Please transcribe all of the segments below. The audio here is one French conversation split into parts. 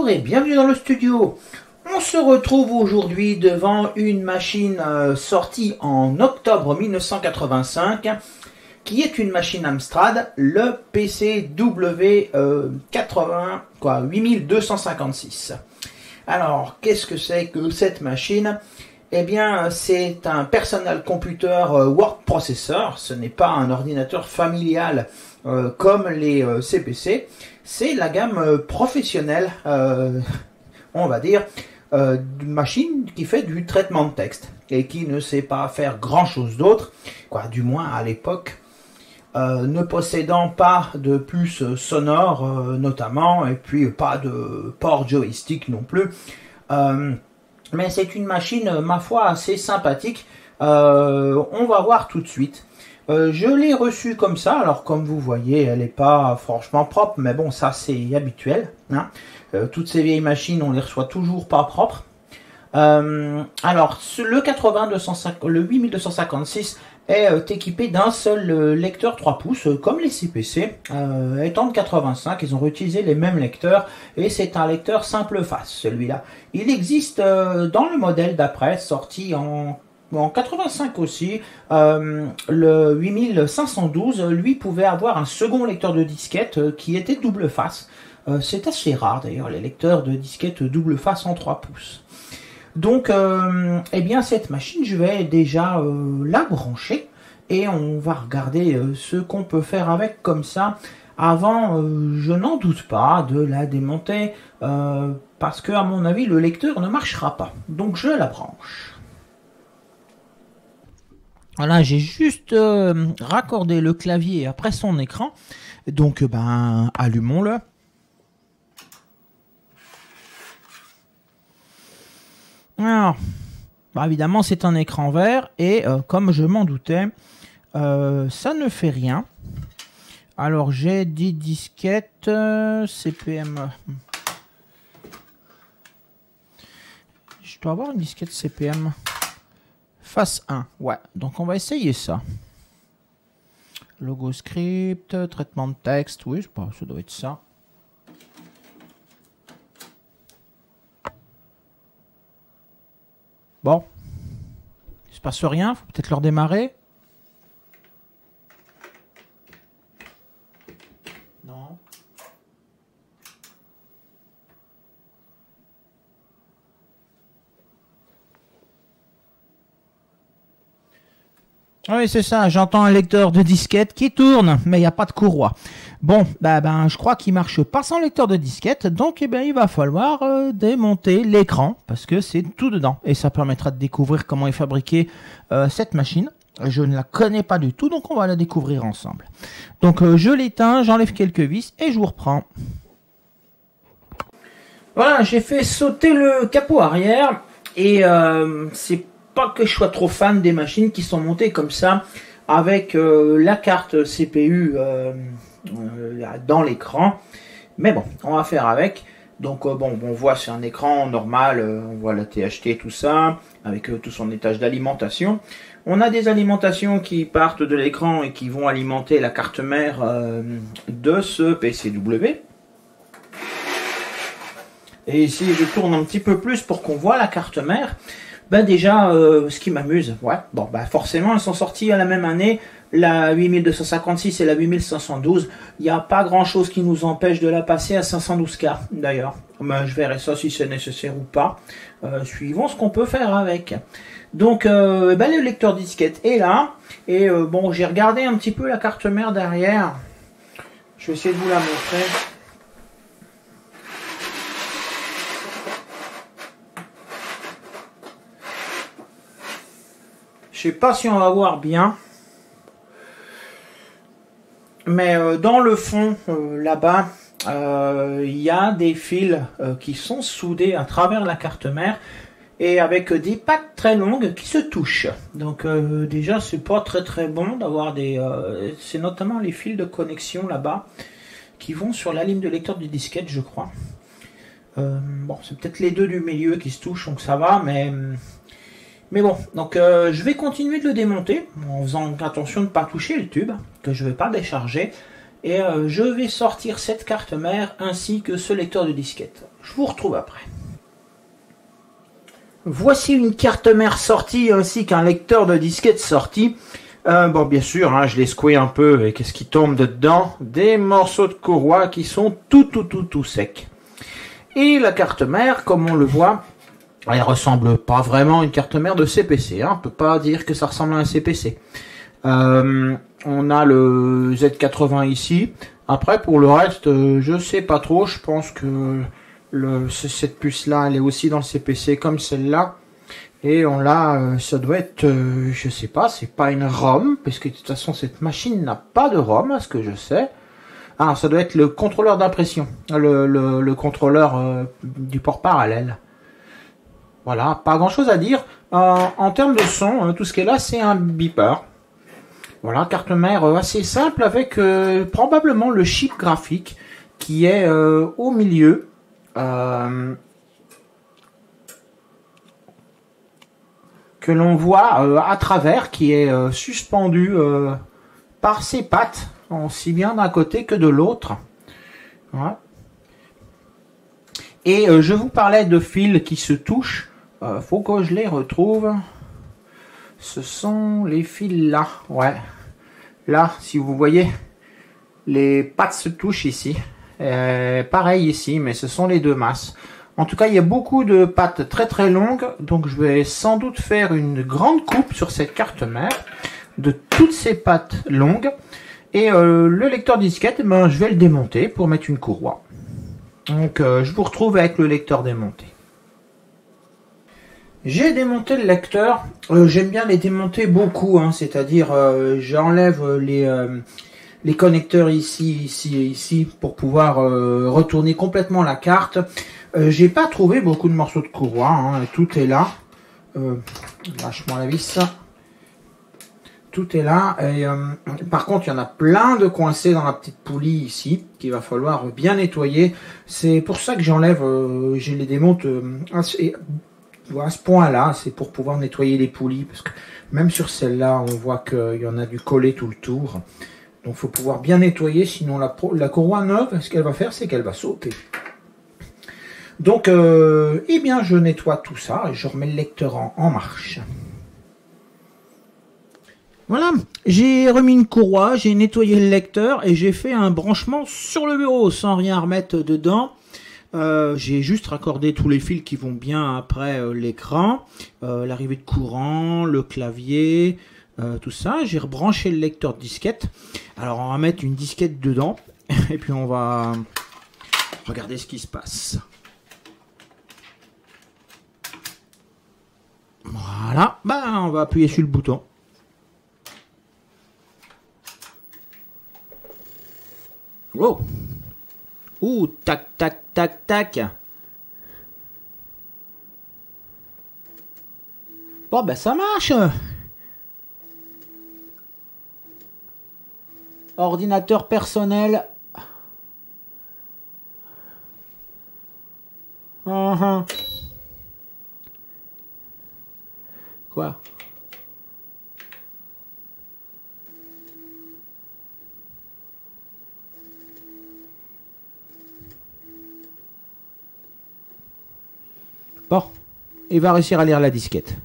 Bonjour et bienvenue dans le studio. On se retrouve aujourd'hui devant une machine sortie en octobre 1985 qui est une machine Amstrad, le PCW 8256. Alors, qu'est-ce que c'est que cette machine? Eh bien, c'est un Personal Computer Word Processor. Ce n'est pas un ordinateur familial comme les CPC. C'est la gamme professionnelle, on va dire, d'une machine qui fait du traitement de texte et qui ne sait pas faire grand-chose d'autre, quoi, du moins à l'époque, ne possédant pas de puce sonore notamment, et puis pas de port joystick non plus. Mais c'est une machine, ma foi, assez sympathique. On va voir tout de suite. Je l'ai reçue comme ça. Alors, comme vous voyez, elle n'est pas franchement propre. Mais bon, ça, c'est habituel. Hein. Toutes ces vieilles machines, on les reçoit toujours pas propres. Alors, le 8256 est équipé d'un seul lecteur 3 pouces, comme les CPC. Étant de 85, ils ont réutilisé les mêmes lecteurs et c'est un lecteur simple face, celui-là. Il existe dans le modèle d'après, sorti en 85 aussi, le 8512, lui, pouvait avoir un second lecteur de disquette qui était double face. C'est assez rare d'ailleurs, les lecteurs de disquette double face en 3 pouces. Donc, eh bien, cette machine, je vais déjà la brancher et on va regarder ce qu'on peut faire avec comme ça. Avant, je n'en doute pas de la démonter parce que, à mon avis, le lecteur ne marchera pas. Donc, je la branche. Voilà, j'ai juste raccordé le clavier après son écran. Donc, ben, allumons-le. Alors, bah évidemment, c'est un écran vert et comme je m'en doutais, ça ne fait rien. Alors, j'ai 10 disquettes CPM. Je dois avoir une disquette CPM. Face 1, ouais. Donc, on va essayer ça. Logo script, traitement de texte, oui, je sais pas, ça doit être ça. Bon, il se passe rien, faut peut-être le redémarrer. Non. Oui, c'est ça, j'entends un lecteur de disquette qui tourne, mais il n'y a pas de courroie. Bon, je crois qu'il marche pas sans lecteur de disquette, donc eh ben, il va falloir démonter l'écran, parce que c'est tout dedans. Et ça permettra de découvrir comment est fabriquée cette machine. Je ne la connais pas du tout, donc on va la découvrir ensemble. Donc je l'éteins, j'enlève quelques vis et je vous reprends. Voilà, j'ai fait sauter le capot arrière, et c'est pas que je sois trop fan des machines qui sont montées comme ça, avec la carte CPU dans l'écran. Mais bon, on va faire avec. Donc bon, on voit c'est un écran normal, on voit la THT, tout ça, avec tout son étage d'alimentation. On a des alimentations qui partent de l'écran et qui vont alimenter la carte mère de ce PCW. Et ici, je tourne un petit peu plus pour qu'on voit la carte mère. Ben déjà, ce qui m'amuse, ouais, bon, ben forcément, elles sont sorties à la même année, la 8256 et la 8512. Il n'y a pas grand-chose qui nous empêche de la passer à 512K, d'ailleurs. Ben, je verrai ça si c'est nécessaire ou pas, suivant ce qu'on peut faire avec. Donc, le lecteur disquette est là, et bon, j'ai regardé un petit peu la carte mère derrière. Je vais essayer de vous la montrer. Je sais pas si on va voir bien, mais dans le fond, là-bas, il y a des fils qui sont soudés à travers la carte mère et avec des pattes très longues qui se touchent. Donc déjà, c'est pas très très bon d'avoir des... c'est notamment les fils de connexion là-bas qui vont sur la ligne de lecteur du disquette, je crois. Bon, c'est peut-être les deux du milieu qui se touchent, donc ça va, Mais bon, donc je vais continuer de le démonter en faisant attention de ne pas toucher le tube, que je ne vais pas décharger. Et je vais sortir cette carte mère ainsi que ce lecteur de disquette. Je vous retrouve après. Voici une carte mère sortie ainsi qu'un lecteur de disquette sorti. Bon, bien sûr, hein, je l'ai secoué un peu et qu'est-ce qui tombe dedans? Des morceaux de courroie qui sont tout secs. Et la carte mère, comme on le voit, elle ressemble pas vraiment à une carte mère de CPC. Hein. On peut pas dire que ça ressemble à un CPC. On a le Z80 ici. Après, pour le reste, je sais pas trop. Je pense que cette puce-là, elle est aussi dans le CPC comme celle-là. Et on l'a, ça doit être, je sais pas, c'est pas une ROM, parce que de toute façon, cette machine n'a pas de ROM, à ce que je sais. Ah, ça doit être le contrôleur d'impression, le contrôleur du port parallèle. Voilà, pas grand-chose à dire. En termes de son, tout ce qui est là, c'est un beeper. Voilà, carte mère assez simple avec probablement le chip graphique qui est au milieu. Que l'on voit à travers, qui est suspendu par ses pattes, aussi bien d'un côté que de l'autre. Voilà. Et je vous parlais de fils qui se touchent. Faut que je les retrouve. Ce sont les fils là. Ouais. Là, si vous voyez, les pattes se touchent ici. Pareil ici, mais ce sont les deux masses. En tout cas, il y a beaucoup de pattes très longues, donc je vais sans doute faire une grande coupe sur cette carte mère de toutes ces pattes longues. Et le lecteur disquette, ben, je vais le démonter pour mettre une courroie. Donc je vous retrouve avec le lecteur démonté. J'ai démonté le lecteur. J'aime bien les démonter beaucoup, hein, c'est-à-dire j'enlève les connecteurs ici pour pouvoir retourner complètement la carte. J'ai pas trouvé beaucoup de morceaux de courroie, hein, tout est là. Lâche-moi la vis. Tout est là. Et, par contre, il y en a plein de coincés dans la petite poulie ici, qu'il va falloir bien nettoyer. C'est pour ça que j'enlève, je les démonte à ce point-là. C'est pour pouvoir nettoyer les poulies, parce que même sur celle-là, on voit qu'il y en a du collé tout le tour. Donc, il faut pouvoir bien nettoyer, sinon la courroie neuve, ce qu'elle va faire, c'est qu'elle va sauter. Donc, eh bien, je nettoie tout ça et je remets le lecteur en marche. Voilà, j'ai remis une courroie, j'ai nettoyé le lecteur et j'ai fait un branchement sur le bureau sans rien remettre dedans. J'ai juste raccordé tous les fils qui vont bien après l'écran, l'arrivée de courant, le clavier, tout ça. J'ai rebranché le lecteur de disquette. Alors on va mettre une disquette dedans et puis on va regarder ce qui se passe. Voilà, ben, on va appuyer sur le bouton. Wow. Ouh, tac, tac. Bon, ben ça marche. Ordinateur personnel. Quoi? Bon, il va réussir à lire la disquette.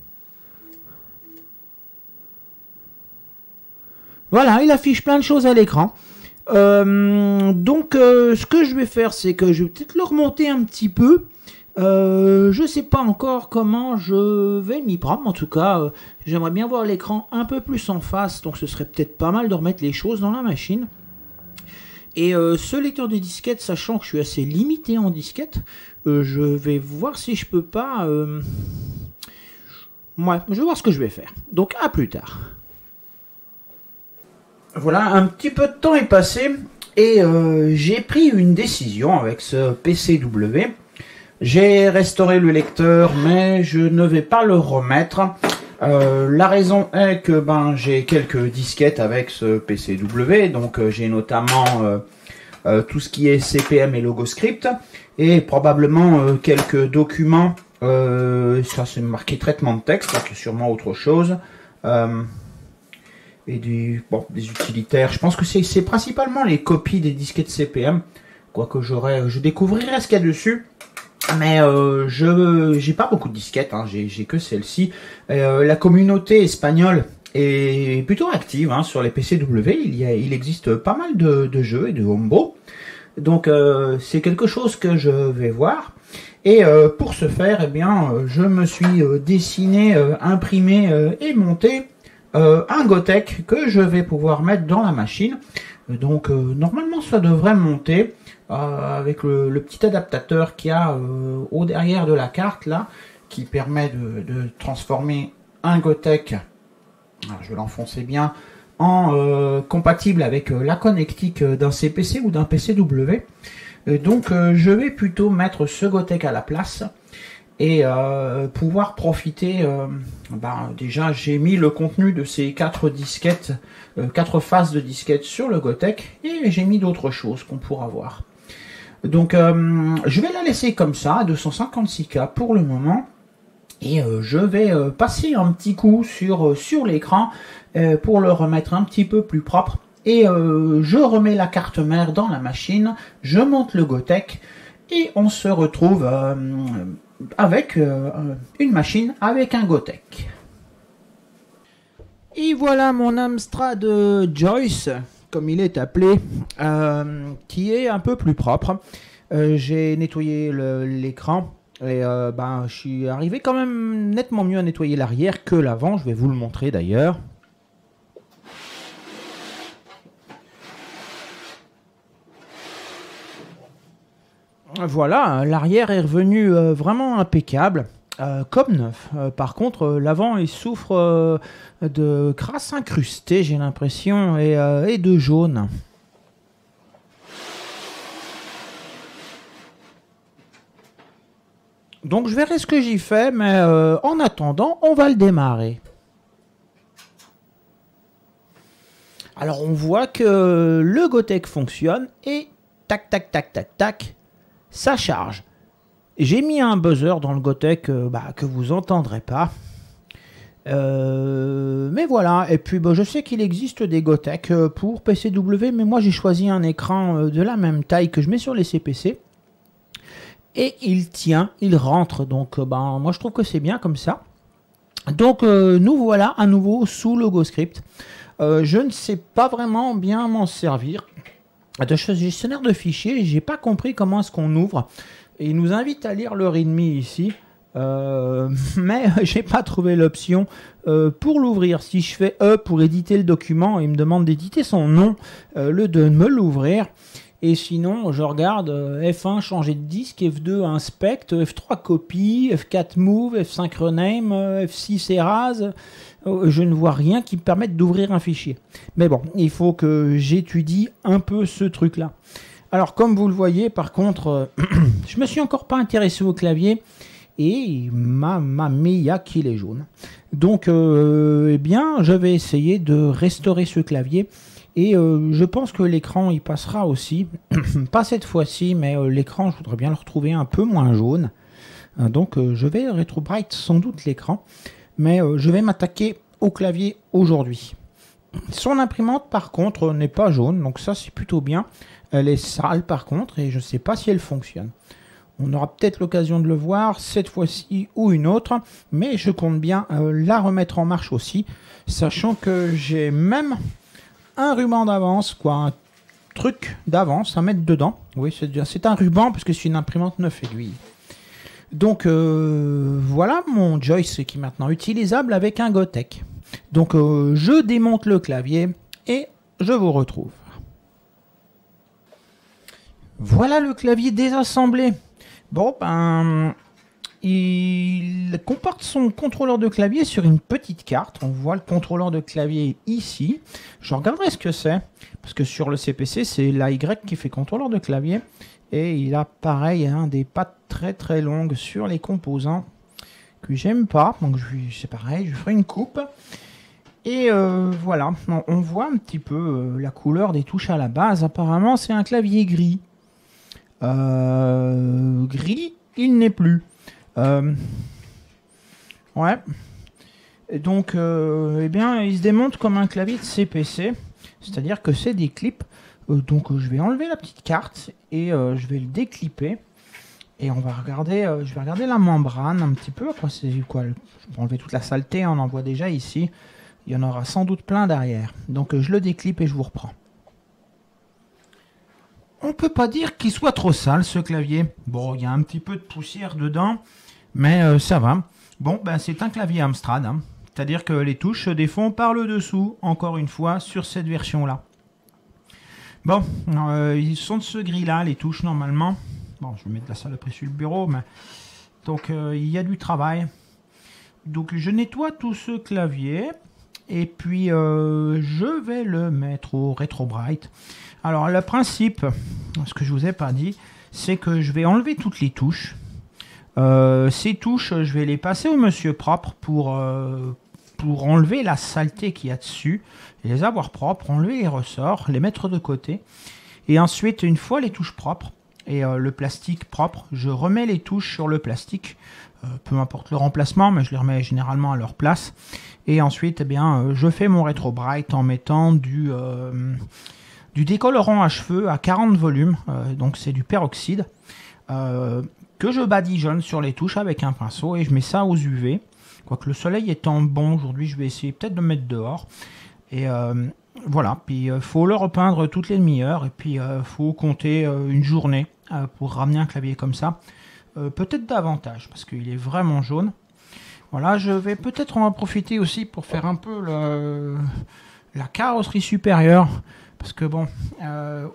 Voilà, il affiche plein de choses à l'écran. Donc, ce que je vais faire, c'est que je vais peut-être le remonter un petit peu. Je sais pas encore comment je vais m'y prendre. En tout cas, j'aimerais bien voir l'écran un peu plus en face. Donc, ce serait peut-être pas mal de remettre les choses dans la machine. Et ce lecteur de disquette, sachant que je suis assez limité en disquette, je vais voir si je peux pas... Ouais, je vais voir ce que je vais faire. Donc, à plus tard. Voilà, un petit peu de temps est passé et j'ai pris une décision avec ce PCW. J'ai restauré le lecteur, mais je ne vais pas le remettre. La raison est que j'ai quelques disquettes avec ce PCW, donc j'ai notamment tout ce qui est CPM et LogoScript, et probablement quelques documents, ça c'est marqué traitement de texte, là, qui est sûrement autre chose, et des utilitaires. Je pense que c'est principalement les copies des disquettes CPM, quoique je découvrirai ce qu'il y a dessus. Mais j'ai pas beaucoup de disquettes, hein, j'ai que celle-ci. La communauté espagnole est plutôt active hein, sur les PCW. Il existe pas mal de jeux et de homebrew. Donc c'est quelque chose que je vais voir. Et pour ce faire, eh bien, je me suis dessiné, imprimé et monté un Gotek que je vais pouvoir mettre dans la machine. Donc normalement ça devrait monter avec le petit adaptateur qu'il y a au derrière de la carte là, qui permet de transformer un Gotek, alors je vais l'enfoncer bien, en compatible avec la connectique d'un CPC ou d'un PCW. Donc je vais plutôt mettre ce Gotek à la place et pouvoir profiter. Déjà j'ai mis le contenu de ces 4 disquettes, 4 faces de disquettes sur le Gotek, et j'ai mis d'autres choses qu'on pourra voir. Donc je vais la laisser comme ça à 256K pour le moment, et je vais passer un petit coup sur l'écran pour le remettre un petit peu plus propre. Et je remets la carte mère dans la machine, je monte le Gotek et on se retrouve avec une machine avec un Gotek. Et voilà mon Amstrad Joyce, comme il est appelé, qui est un peu plus propre. J'ai nettoyé l'écran et je suis arrivé quand même nettement mieux à nettoyer l'arrière que l'avant, je vais vous le montrer d'ailleurs. Voilà, l'arrière est revenu vraiment impeccable, comme neuf. Par contre, l'avant, il souffre de crasse incrustée, j'ai l'impression, et de jaune. Donc je verrai ce que j'y fais, mais en attendant, on va le démarrer. Alors on voit que le Gotek fonctionne et tac, tac, tac, tac, tac. Ça charge. J'ai mis un buzzer dans le Gotek que vous entendrez pas. Mais voilà. Et puis je sais qu'il existe des Gotek pour PCW, mais moi j'ai choisi un écran de la même taille que je mets sur les CPC. Et il tient, il rentre. Donc moi je trouve que c'est bien comme ça. Donc nous voilà à nouveau sous LogoScript. Je ne sais pas vraiment bien m'en servir de gestionnaire de fichiers. J'ai pas compris comment est-ce qu'on ouvre. Il nous invite à lire le README ici, mais j'ai pas trouvé l'option pour l'ouvrir. Si je fais E pour éditer le document, il me demande d'éditer son nom, le de me l'ouvrir. Et sinon, je regarde F1 changer de disque, F2 inspect, F3 copie, F4 move, F5 rename, F6 erase. Je ne vois rien qui me permette d'ouvrir un fichier. Mais bon, il faut que j'étudie un peu ce truc-là. Alors, comme vous le voyez, par contre, je me suis encore pas intéressé au clavier et mamma mia qu'il est jaune. Donc, eh bien, je vais essayer de restaurer ce clavier et je pense que l'écran il passera aussi. Pas cette fois-ci, mais l'écran, je voudrais bien le retrouver un peu moins jaune. Donc, je vais rétrobright sans doute l'écran. Mais je vais m'attaquer au clavier aujourd'hui. Son imprimante par contre n'est pas jaune, donc ça c'est plutôt bien. Elle est sale par contre et je ne sais pas si elle fonctionne. On aura peut-être l'occasion de le voir cette fois-ci ou une autre, mais je compte bien la remettre en marche aussi, sachant que j'ai même un ruban d'avance, un truc d'avance à mettre dedans. Oui, c'est un ruban parce que c'est une imprimante 9 aiguilles. Donc voilà mon Joyce qui est maintenant utilisable avec un Gotek. Donc je démonte le clavier et je vous retrouve. Voilà le clavier désassemblé. Bon il comporte son contrôleur de clavier sur une petite carte. On voit le contrôleur de clavier ici. Je regarderai ce que c'est parce que sur le CPC c'est l'AY qui fait contrôleur de clavier. Et il a pareil des pattes très très longues sur les composants que j'aime pas. Donc c'est pareil, je ferai une coupe. Et voilà, on voit un petit peu la couleur des touches à la base. Apparemment c'est un clavier gris. Gris, il n'est plus. Ouais. Et donc, eh bien, il se démonte comme un clavier de CPC. C'est-à-dire que c'est des clips. Donc je vais enlever la petite carte et je vais le déclipper. Et on va regarder, je vais regarder la membrane un petit peu. Après, c'est quoi? Je vais enlever toute la saleté, on en voit déjà ici. Il y en aura sans doute plein derrière. Donc je le déclipe et je vous reprends. On peut pas dire qu'il soit trop sale ce clavier. Bon, il y a un petit peu de poussière dedans, mais ça va. Bon, ben c'est un clavier Amstrad, hein. C'est-à-dire que les touches se défont par le dessous, encore une fois, sur cette version-là. Bon, ils sont de ce gris-là, les touches, normalement. Bon, je vais mettre la saloperie sur le bureau, mais... Donc, il y a du travail. Donc, je nettoie tout ce clavier. Et puis, je vais le mettre au Retrobrite. Alors, le principe, ce que je vous ai pas dit, c'est que je vais enlever toutes les touches. Ces touches, je vais les passer au monsieur propre pour enlever la saleté qu'il y a dessus, les avoir propres, enlever les ressorts, les mettre de côté. Et ensuite, une fois les touches propres et le plastique propre, je remets les touches sur le plastique, peu importe le remplacement, mais je les remets généralement à leur place. Et ensuite, eh bien, je fais mon Retrobrite en mettant du décolorant à cheveux à 40 volumes, donc c'est du peroxyde, que je badigeonne sur les touches avec un pinceau et je mets ça aux UV. Quoique le soleil étant bon aujourd'hui, je vais essayer peut-être de me mettre dehors. Et voilà, puis il faut le repeindre toutes les demi-heures et puis il faut compter une journée pour ramener un clavier comme ça. Peut-être davantage parce qu'il est vraiment jaune. Voilà, je vais peut-être en profiter aussi pour faire un peu la carrosserie supérieure. Parce que bon,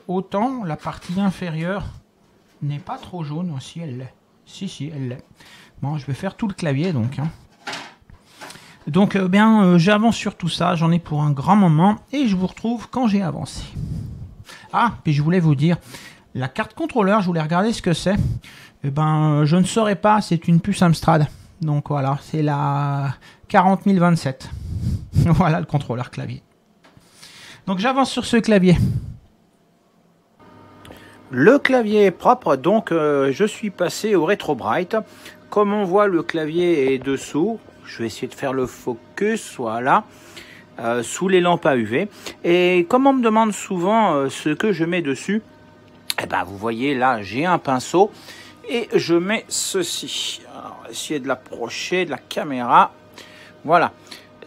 autant la partie inférieure n'est pas trop jaune aussi, elle l'est. Si, elle l'est. Bon, je vais faire tout le clavier donc. Hein. Donc, j'avance sur tout ça, j'en ai pour un grand moment et je vous retrouve quand j'ai avancé. Ah, puis je voulais vous dire, la carte contrôleur, je voulais regarder ce que c'est. Eh ben, je ne saurais pas, c'est une puce Amstrad. Donc voilà, c'est la 40027. Voilà le contrôleur clavier. Donc j'avance sur ce clavier. Le clavier est propre, donc je suis passé au Retrobrite. Comme on voit, le clavier est dessous. Je vais essayer de faire le focus, voilà, sous les lampes à UV. Et comme on me demande souvent ce que je mets dessus, eh ben, vous voyez là, j'ai un pinceau et je mets ceci. Alors, essayer de l'approcher de la caméra. Voilà.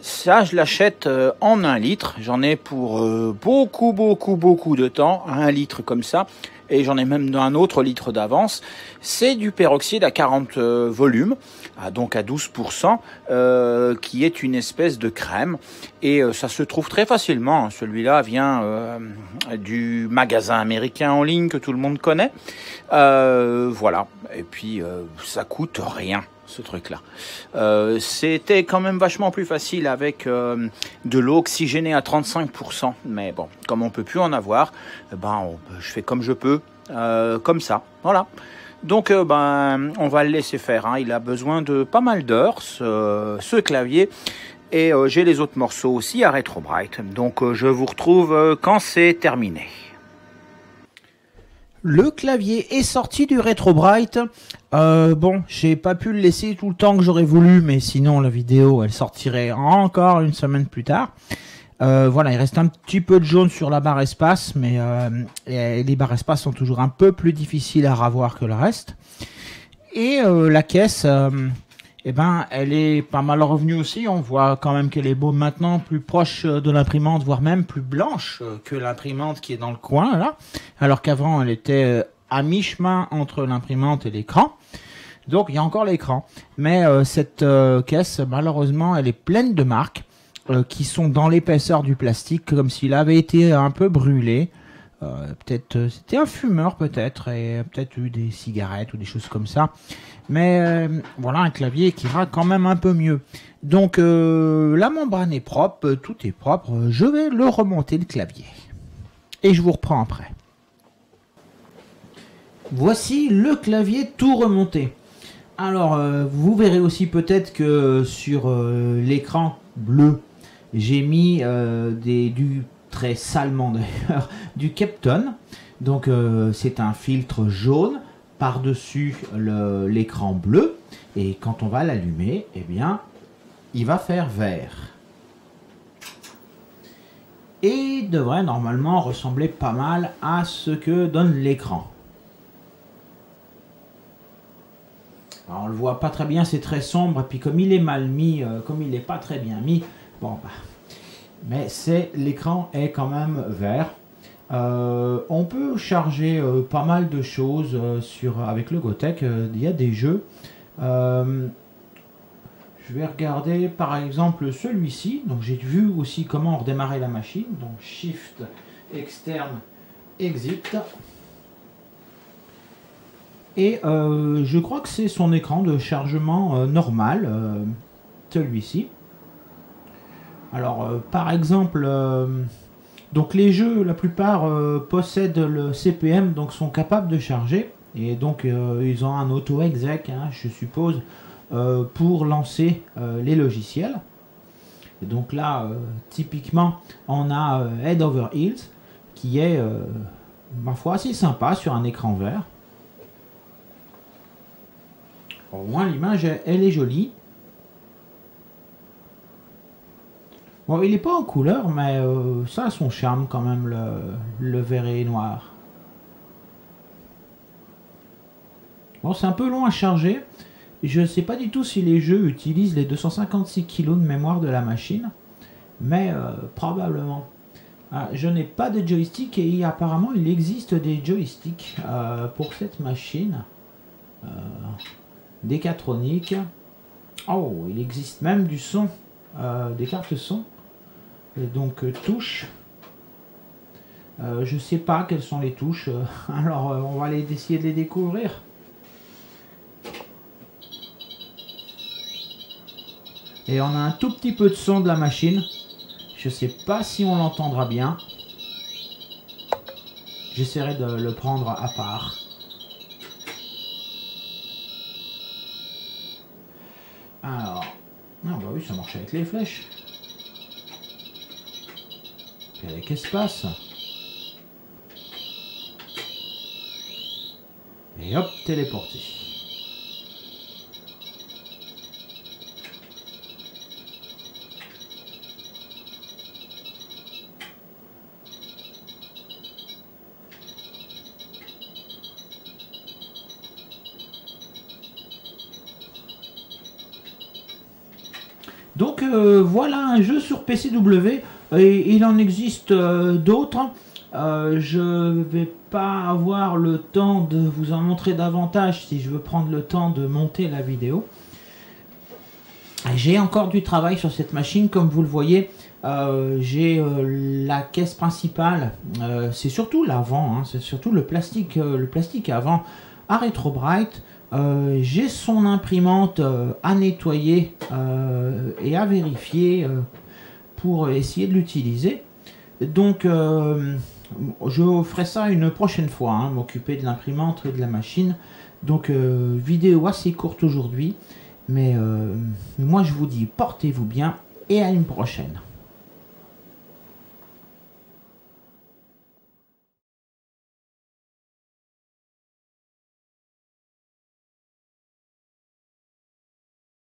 Ça, je l'achète en 1 litre. J'en ai pour beaucoup de temps. 1 litre comme ça. Et j'en ai même un autre litre d'avance. C'est du peroxyde à 40 volumes, donc à 12%, qui est une espèce de crème. Et ça se trouve très facilement. Celui-là vient du magasin américain en ligne que tout le monde connaît. Voilà. Et puis, ça coûte rien, ce truc-là. C'était quand même vachement plus facile avec de l'eau oxygénée à 35%. Mais bon, comme on peut plus en avoir, je fais comme je peux, comme ça. Voilà. Donc, on va le laisser faire. Hein. Il a besoin de pas mal d'heures, ce clavier. Et j'ai les autres morceaux aussi à Retrobrite. Donc, je vous retrouve quand c'est terminé. Le clavier est sorti du Retrobrite. Bon, j'ai pas pu le laisser tout le temps que j'aurais voulu, mais sinon la vidéo elle sortirait encore une semaine plus tard. Voilà, il reste un petit peu de jaune sur la barre espace, mais les barres espace sont toujours un peu plus difficiles à ravoir que le reste. Et la caisse, elle est pas mal revenue aussi. On voit quand même qu'elle est beau maintenant, plus proche de l'imprimante, voire même plus blanche que l'imprimante qui est dans le coin là. Alors qu'avant, elle était à mi-chemin entre l'imprimante et l'écran. Donc il y a encore l'écran. Mais cette caisse, malheureusement, elle est pleine de marques qui sont dans l'épaisseur du plastique, comme s'il avait été un peu brûlé. Peut-être c'était un fumeur peut-être, et peut-être eu des cigarettes ou des choses comme ça. Mais voilà un clavier qui ira quand même un peu mieux. Donc la membrane est propre, tout est propre. Je vais le remonter le clavier. Et je vous reprends après. Voici le clavier tout remonté. Alors vous verrez aussi peut-être que sur l'écran bleu, j'ai mis du très salement d'ailleurs, du Kepton. Donc c'est un filtre jaune par-dessus l'écran bleu. Et quand on va l'allumer, eh bien, il va faire vert. Et il devrait normalement ressembler pas mal à ce que donne l'écran. Alors, on le voit pas très bien, c'est très sombre, et puis comme il est mal mis, comme il n'est pas très bien mis, bon bah, mais l'écran est quand même vert. On peut charger pas mal de choses avec le Gotek. Il y a des jeux. Je vais regarder par exemple celui-ci. Donc j'ai vu aussi comment redémarrer la machine. Donc Shift externe exit. Et je crois que c'est son écran de chargement normal, celui-ci. Alors par exemple, donc les jeux, la plupart possèdent le CPM, donc sont capables de charger. Et donc ils ont un auto-exec, hein, je suppose, pour lancer les logiciels. Et donc là, typiquement, on a Head Over Heels, qui est, ma foi, assez sympa sur un écran vert. Au moins l'image, elle est jolie. Bon, il n'est pas en couleur, mais ça a son charme quand même, le vert et noir. Bon, c'est un peu long à charger. Je ne sais pas du tout si les jeux utilisent les 256 kg de mémoire de la machine, mais probablement. Je n'ai pas de joystick et apparemment il existe des joysticks pour cette machine. Décatronique. Oh, il existe même du son, des cartes son. Et donc touches. Je sais pas quelles sont les touches. Alors on va essayer de les découvrir. Et on a un tout petit peu de son de la machine. Je sais pas si on l'entendra bien. J'essaierai de le prendre à part. Alors, ah bah oui, ça marche avec les flèches. Puis avec espace. Et hop, téléporté. Donc voilà un jeu sur PCW, et il en existe d'autres. Je ne vais pas avoir le temps de vous en montrer davantage si je veux prendre le temps de monter la vidéo. J'ai encore du travail sur cette machine, comme vous le voyez. J'ai la caisse principale, c'est surtout l'avant, hein, c'est surtout le plastique avant à Retrobrite. J'ai son imprimante à nettoyer et à vérifier pour essayer de l'utiliser. Donc je ferai ça une prochaine fois, hein, m'occuper de l'imprimante et de la machine. Donc vidéo assez courte aujourd'hui, mais moi je vous dis portez-vous bien et à une prochaine.